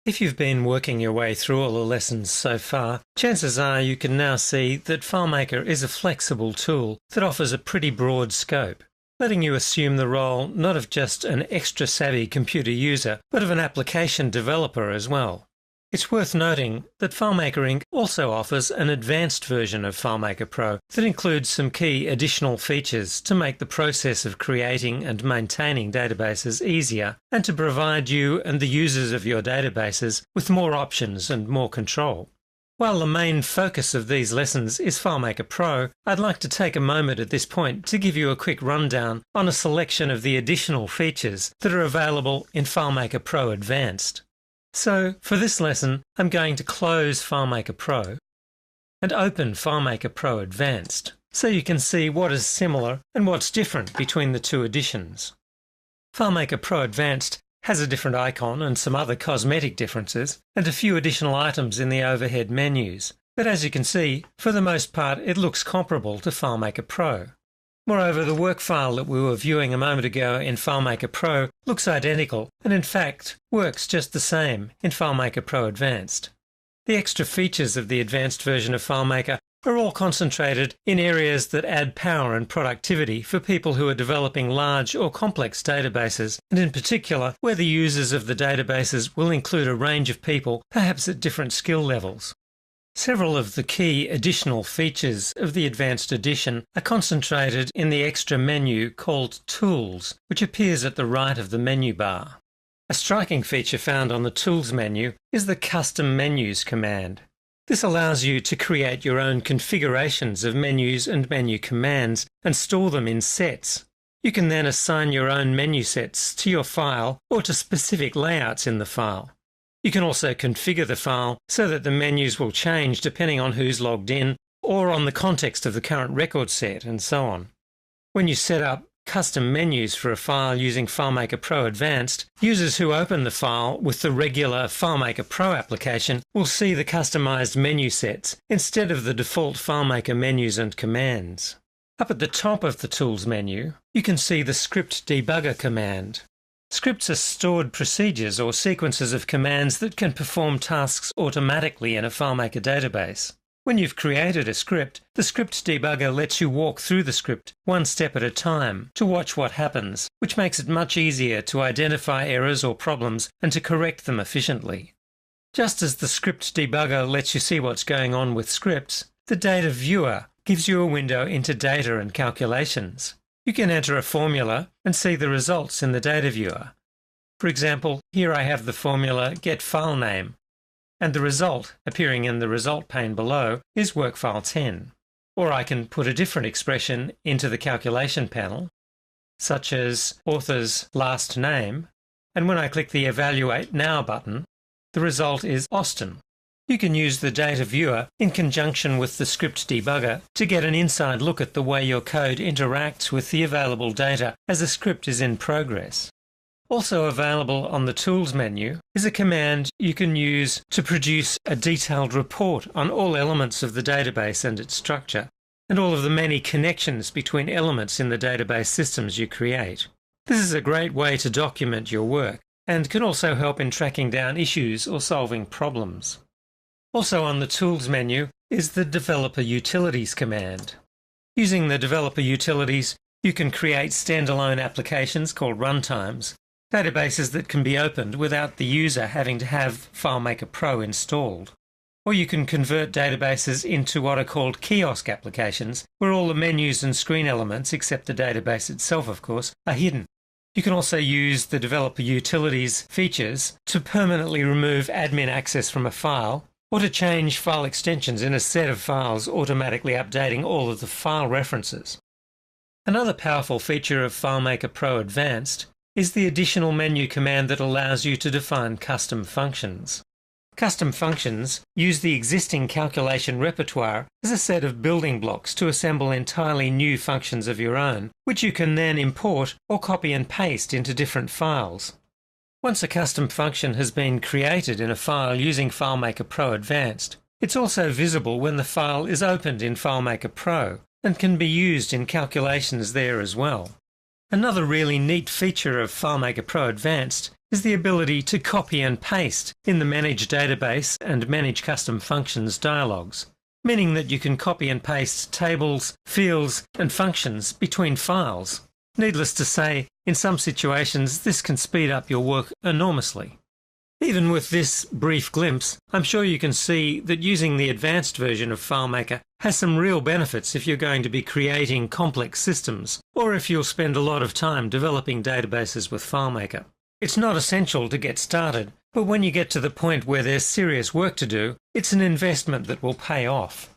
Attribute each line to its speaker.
Speaker 1: If you've been working your way through all the lessons so far, chances are you can now see that FileMaker is a flexible tool that offers a pretty broad scope, letting you assume the role not of just an extra savvy computer user, but of an application developer as well. It's worth noting that FileMaker Inc. also offers an advanced version of FileMaker Pro that includes some key additional features to make the process of creating and maintaining databases easier and to provide you and the users of your databases with more options and more control. While the main focus of these lessons is FileMaker Pro, I'd like to take a moment at this point to give you a quick rundown on a selection of the additional features that are available in FileMaker Pro Advanced. So, for this lesson, I'm going to close FileMaker Pro and open FileMaker Pro Advanced so you can see what is similar and what's different between the two editions. FileMaker Pro Advanced has a different icon and some other cosmetic differences and a few additional items in the overhead menus, but as you can see, for the most part it looks comparable to FileMaker Pro. Moreover, the work file that we were viewing a moment ago in FileMaker Pro looks identical and in fact works just the same in FileMaker Pro Advanced. The extra features of the advanced version of FileMaker are all concentrated in areas that add power and productivity for people who are developing large or complex databases, and in particular where the users of the databases will include a range of people, perhaps at different skill levels. Several of the key additional features of the Advanced Edition are concentrated in the extra menu called Tools, which appears at the right of the menu bar. A striking feature found on the Tools menu is the Custom Menus command. This allows you to create your own configurations of menus and menu commands and store them in sets. You can then assign your own menu sets to your file or to specific layouts in the file. You can also configure the file so that the menus will change depending on who's logged in or on the context of the current record set and so on. When you set up custom menus for a file using FileMaker Pro Advanced, users who open the file with the regular FileMaker Pro application will see the customized menu sets instead of the default FileMaker menus and commands. Up at the top of the Tools menu, you can see the Script Debugger command. Scripts are stored procedures or sequences of commands that can perform tasks automatically in a FileMaker database. When you've created a script, the Script Debugger lets you walk through the script one step at a time to watch what happens, which makes it much easier to identify errors or problems and to correct them efficiently. Just as the Script Debugger lets you see what's going on with scripts, the Data Viewer gives you a window into data and calculations. You can enter a formula and see the results in the Data Viewer. For example, here I have the formula getFileName, and the result appearing in the result pane below is WorkFile10. Or I can put a different expression into the calculation panel, such as author's last name, and when I click the Evaluate Now button, the result is Austin. You can use the Data Viewer in conjunction with the Script Debugger to get an inside look at the way your code interacts with the available data as a script is in progress. Also available on the Tools menu is a command you can use to produce a detailed report on all elements of the database and its structure, and all of the many connections between elements in the database systems you create. This is a great way to document your work, and can also help in tracking down issues or solving problems. Also on the Tools menu is the Developer Utilities command. Using the Developer Utilities, you can create standalone applications called runtimes, databases that can be opened without the user having to have FileMaker Pro installed. Or you can convert databases into what are called kiosk applications, where all the menus and screen elements, except the database itself of course, are hidden. You can also use the Developer Utilities features to permanently remove admin access from a file, or to change file extensions in a set of files, automatically updating all of the file references. Another powerful feature of FileMaker Pro Advanced is the additional menu command that allows you to define custom functions. Custom functions use the existing calculation repertoire as a set of building blocks to assemble entirely new functions of your own, which you can then import or copy and paste into different files. Once a custom function has been created in a file using FileMaker Pro Advanced, it's also visible when the file is opened in FileMaker Pro and can be used in calculations there as well. Another really neat feature of FileMaker Pro Advanced is the ability to copy and paste in the Manage Database and Manage Custom Functions dialogues, meaning that you can copy and paste tables, fields, and functions between files. Needless to say, in some situations this can speed up your work enormously. Even with this brief glimpse, I'm sure you can see that using the advanced version of FileMaker has some real benefits if you're going to be creating complex systems, or if you'll spend a lot of time developing databases with FileMaker. It's not essential to get started, but when you get to the point where there's serious work to do, it's an investment that will pay off.